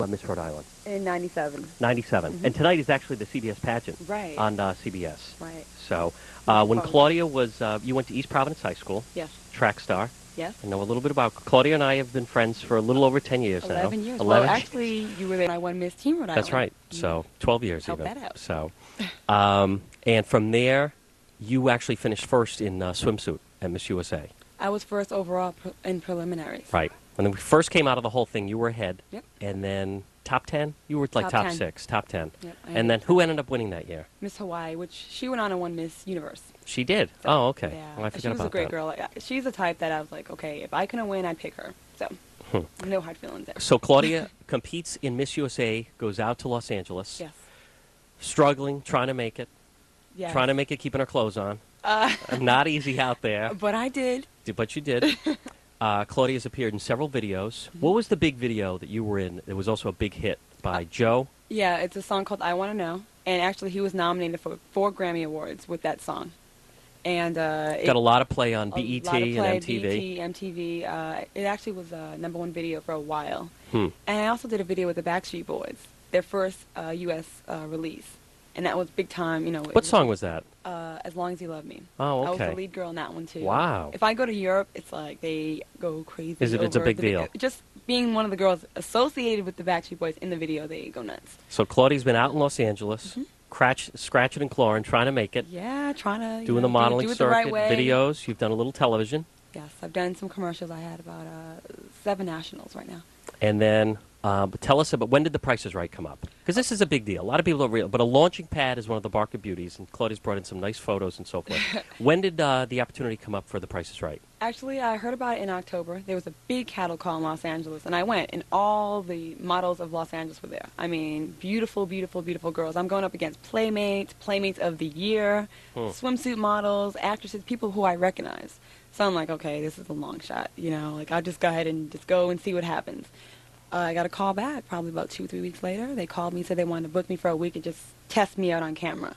Miss Rhode Island? In 97. 97. And tonight is actually the CBS pageant. Right. On CBS. Right. So, when Claudia was, you went to East Providence High School. Yes. Track star. Yes. I know a little bit about Claudia and I have been friends for a little over 10 years 11 now. years. 11 Well, actually, you were there when I won Miss Teen Rhode Island. That's right. So, 12 years Help even. that out. So, and from there, you actually finished first in swimsuit at Miss USA. I was first overall in preliminaries. Right. When we first came out of the whole thing, you were ahead. Yep. And then top 10? You were like top 10. 6, top 10. Yep. And then who ended up winning that year? Miss Hawaii, which she went on and won Miss Universe. She did? So, oh, okay. Yeah. Well, I forgot she was about a great that. girl. She's the type that I was like, okay, if I couldn't win, I'd pick her. So, no hard feelings there. So Claudia competes in Miss USA, goes out to Los Angeles. Yes. Struggling, trying to make it. Yes. Trying to make it, keeping her clothes on. Not easy out there. But I did. But you did. Claudia's appeared in several videos. What was the big video that you were in? It was also a big hit by Joe. Yeah, it's a song called I Want to Know. And actually, he was nominated for 4 Grammy Awards with that song. And got a lot of play on BET and MTV. and MTV. It actually was a #1 video for a while. And I also did a video with the Backstreet Boys, their first U.S. Release. And that was big time, you know. What song was that? As Long As You Love Me. Oh, okay. I was the lead girl in that one, too. Wow. If I go to Europe, it's like they go crazy. It's a big deal. Just being one of the girls associated with the Backstreet Boys in the video, they go nuts. So Claudia's been out in Los Angeles, scratching and clawing, trying to make it. Yeah, trying to doing the modeling do it circuit, the right way. videos. You've done a little television. Yes, I've done some commercials. I had about 7 nationals right now. And then tell us about, when did The Price is Right come up? Because this is a big deal. A lot of people don't realize, but a launching pad is one of the Barker beauties, and Claudia's brought in some nice photos and so forth. When did the opportunity come up for The Price is Right? Actually, I heard about it in October. There was a big cattle call in Los Angeles, and I went, and all the models of Los Angeles were there. I mean, beautiful, beautiful, beautiful girls. I'm going up against Playmates of the Year, swimsuit models, actresses, people who I recognize. So I'm like, okay, this is a long shot, you know, like I'll just go ahead and just go and see what happens. I got a call back probably about 2-3 weeks later. They called me, said they wanted to book me for a week and just test me out on camera.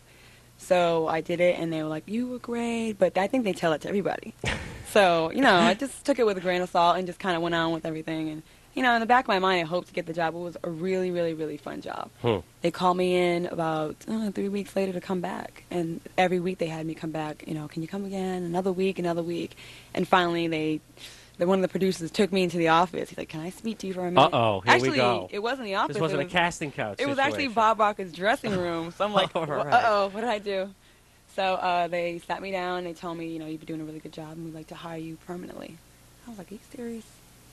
So I did it, and they were like, you were great, but I think they tell it to everybody. So, you know, I just took it with a grain of salt and just kind of went on with everything. And, you know, in the back of my mind, I hoped to get the job. It was a really, really, really fun job. They called me in about 3 weeks later to come back. And every week they had me come back, you know, can you come again? Another week. And finally one of the producers took me into the office. He's like, can I speak to you for a minute? Uh-oh, here we go. Actually, it wasn't the office. This wasn't a casting couch It was actually Bob Barker's dressing room. So I'm like, uh-oh, what did I do? So they sat me down, and they told me, you know, you've been doing a really good job, and we'd like to hire you permanently. I was like, are you serious?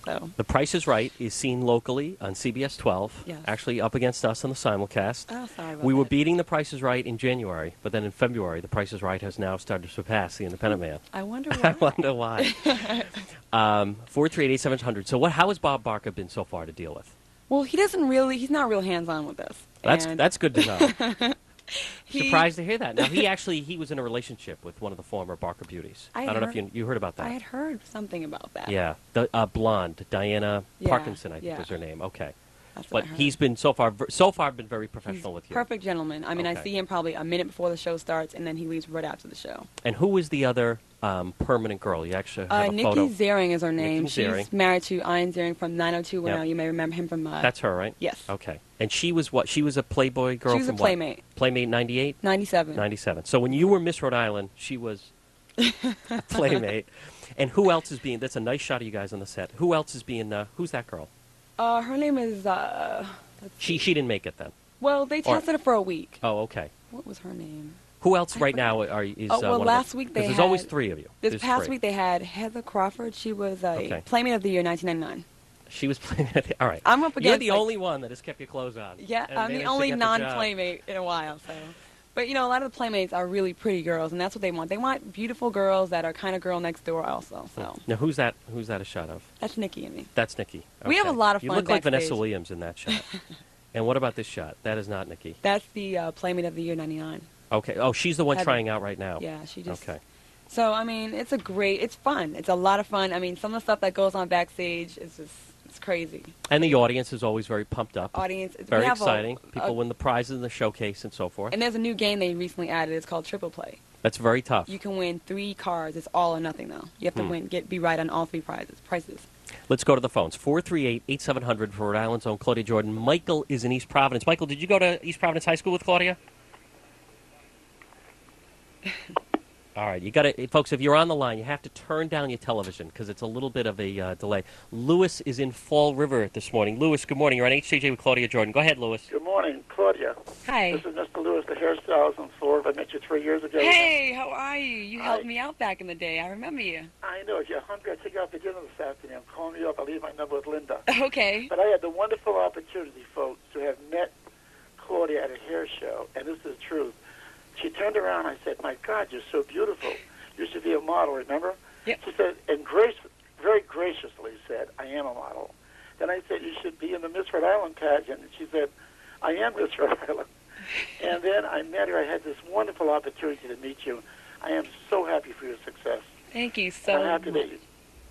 So The Price is Right is seen locally on CBS 12, Yes. actually up against us on the simulcast. Oh, sorry about We were that. beating The Price is Right in January, but then in February, The Price is Right has now started to surpass The Independent Man. I wonder I why. wonder why. 438-8700. So how has Bob Barker been so far to deal with? Well, he's not real hands-on with us. That's good to know. He- Surprised to hear that. Now, he was in a relationship with one of the former Barker beauties. I don't know heard- if you heard about that. I had heard something about that. Yeah, the blonde, Diana Yeah, Parkinson, I think yeah. was her name. Okay. That's what But I heard. he's been so far been very professional with you. Perfect gentleman. I mean, I Okay. see him probably a minute before the show starts, and then he leaves right after the show. And who is the other permanent girl? You actually have a Nikki photo. Zering is her name. Nikki Zering. She's married to Ian Zering from 90210. Yep. You may remember him from... That's her, right? Yes. Okay. And she was what? She was a Playboy girl She was from a Playmate. what? Playmate 98? 97. 97. So when you were Miss Rhode Island, she was a Playmate. And who else is being... That's a nice shot of you guys on the set. Who else is being... who's that girl? Her name is... She didn't make it then. Well, they tested her for a week. Oh, okay. What was her name? Who else I right forgot. now is Oh, well, one last of week the, they there's always had- 3 of you. This There's past 3. week they had Heather Crawford. She was a Okay. Playmate of the Year 1999. She was playing it. All right. I'm up You're against, the like- only one that has kept your clothes on. Yeah, and I'm the managed to only get the job. non-Playmate in a while. So, but you know, a lot of the Playmates are really pretty girls, and that's what they want. They want beautiful girls that are kind of girl next door also. So Now, who's that a shot of? that's Nikki and me. That's Nikki. We have a Okay. lot of You fun look like Vanessa backstage. Williams in that shot. And what about this shot? That is not Nikki. That's the Playmate of the Year 99. Okay. Oh, she's the one Heather. trying out right now. Yeah, she just. Okay. So I mean, it's fun. It's a lot of fun. I mean, some of the stuff that goes on backstage is just it's crazy. And the audience is always very pumped up. Audience, Very we have exciting. People win the prizes in the showcase and so forth. And there's a new game they recently added. It's called Triple Play. That's very tough. You can win 3 cards. It's all or nothing though. You have to be right on all 3 prizes. Let's go to the phones. 438-8700 for Rhode Island's own Claudia Jordan. Michael is in East Providence. Michael, did you go to East Providence High School with Claudia? All right, you got to, folks. If you're on the line, you have to turn down your television because it's a little bit of a delay. Lewis is in Fall River this morning. Lewis, good morning. You're on HJJ with Claudia Jordan. Go ahead, Lewis. Good morning, Claudia. Hi. This is Mr. Lewis, the hairstylist in Florida. I met you 3 years ago. Hey, how are you? You helped me out back in the day. I remember you. I know. If you're hungry, I'll take you out for dinner this afternoon. Call me up. I'll leave my number with Linda. Okay. But I had the wonderful opportunity, folks, to have met Claudia at a hair show, and this is the truth. She turned around and I said, my God, you're so beautiful. You should be a model, remember? Yep. She said, and very graciously said, I am a model. Then I said, you should be in the Miss Rhode Island pageant. And she said, I am Miss Rhode Island. And then I met her. I had this wonderful opportunity to meet you. I am so happy for your success. Thank you so much. I'm happy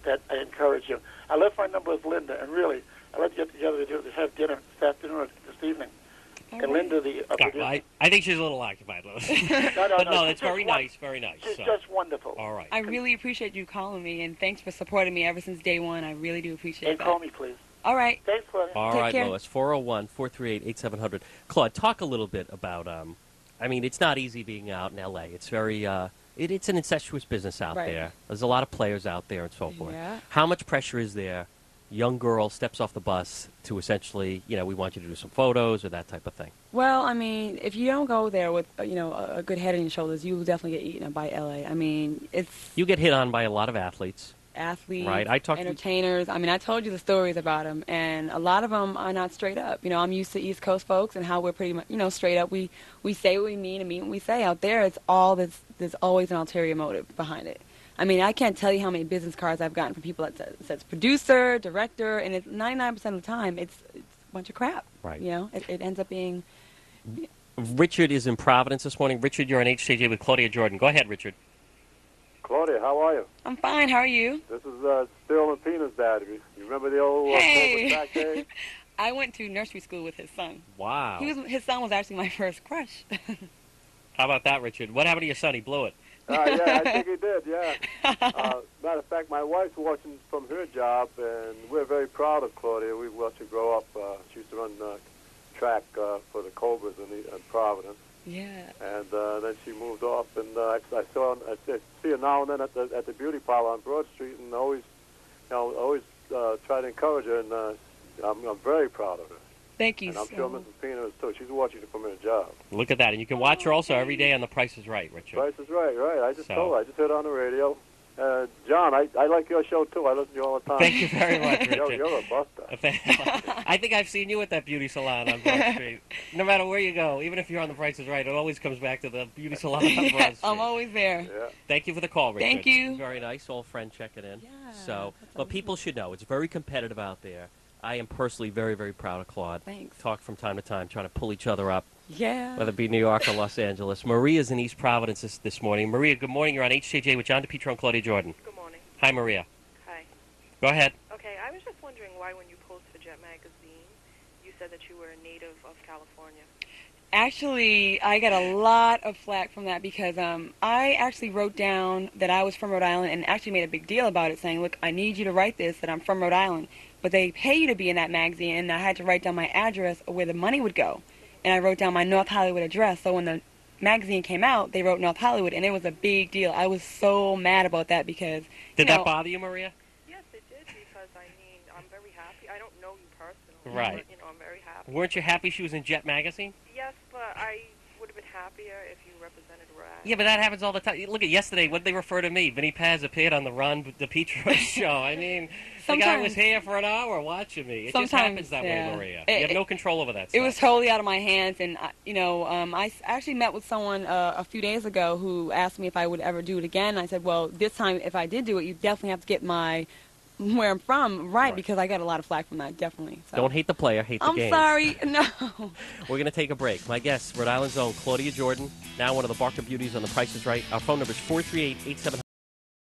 that I encourage you. I left my number with Linda, and really, I'd like to get together to have dinner this afternoon or this evening. All And right. Linda, the producer. I think she's a little occupied, Lewis. But no, it's very nice, very nice. She's So. just wonderful. All right. I really appreciate you calling me, and thanks for supporting me ever since day one. I really do appreciate And that. call me, please. All right. Thanks, Claudia. All Take right, care. Lois. 401-438-8700. Claude, talk a little bit about, I mean, it's not easy being out in L.A. It's very, it's an incestuous business out Right. there. There's a lot of players out there and so forth. Yeah. How much pressure is there? Young girl steps off the bus to essentially, we want you to do some photos or that type of thing. Well, I mean, if you don't go there with, a good head on your shoulders, you will definitely get eaten up by L.A. I mean, it's You get hit on by a lot of athletes. athletes, Right, I talked to- entertainers. I mean, I told you the stories about them, and a lot of them are not straight up. I'm used to East Coast folks and how we're pretty much, straight up. We say what we mean and mean what we say. Out there, it's all there's always an ulterior motive behind it. I mean, I can't tell you how many business cards I've gotten from people that says producer, director, and it's 99% of the time it's a bunch of crap. Right. It ends up being. Richard is in Providence this morning. Richard, you're on HJJ with Claudia Jordan. Go ahead, Richard. Claudia, how are you? I'm fine. How are you? This is Sterling Pina's dad. You remember the old Hey. track days? I went to nursery school with his son. Wow. His son was actually my first crush. How about that, Richard? What happened to your son? He blew it. Yeah, I think he did, yeah. Matter of fact, my wife's watching from her job, and we're very proud of Claudia. We watched her grow up. She used to run track for the Cobras in Providence. Yeah. And then she moved off, and I see her now and then at the beauty parlor on Broad Street, and always try to encourage her, and I'm very proud of her. Thank you And I'm so sure much. Mrs. Pina is too. She's watching it from her job. Look at that. And you can watch her also every day on The Price is Right, Richard. Price is right. I just So- told her. I just heard it on the radio. John, I like your show, too. I listen to you all the time. Thank you very much, Richard. You're a buster. I think I've seen you at that beauty salon on Broad Street. No matter where you go, even if you're on The Price is Right, it always comes back to the beauty salon on Broad Yes, Street. I'm always there. Yeah. Thank you for the call, Richard. Thank you. Very nice. Old friend checking in. Yeah, So, that's but people should know it's very competitive out there. I am personally very, very proud of Claude. Thanks. Talk from time to time, trying to pull each other up, Yeah. whether it be New York or Los Angeles. Maria's in East Providence this morning. Maria, good morning. You're on HJJ with John DePetro and Claudia Jordan. Good morning. Hi, Maria. Hi. Go ahead. Okay, I was just wondering why when you posed for Jet Magazine, you said that you were a native of California. Actually, I got a lot of flack from that because I actually wrote down that I was from Rhode Island and actually made a big deal about it, saying, look, I need you to write this, that I'm from Rhode Island. But they pay you to be in that magazine, and I had to write down my address or where the money would go. And I wrote down my North Hollywood address, so when the magazine came out, they wrote North Hollywood, and it was a big deal. I was so mad about that because... Did that bother you, Maria? Yes, it did, because, I'm very happy. I don't know you personally. Right. But, I'm very happy. Weren't you happy she was in Jet Magazine? Yes, but I would have been happier if you represented Rhode Island. Yeah, but that happens all the time. Look at yesterday, what did they refer to me? Vinny Paz appeared on the Ron DePetro show. I mean, the guy was here for an hour watching me. It just happens that way, Maria. You have no control over that stuff. It was totally out of my hands, and, I actually met with someone a few days ago who asked me if I would ever do it again. I said, well, this time, if I did do it, you definitely have to get where I'm from right, because I got a lot of flack from that, definitely. So. Don't hate the player, hate the I'm game. sorry. No. We're going to take a break. My guest, Rhode Island's own Claudia Jordan, now one of the Barker Beauties on The Price is Right. Our phone number is 438-8700.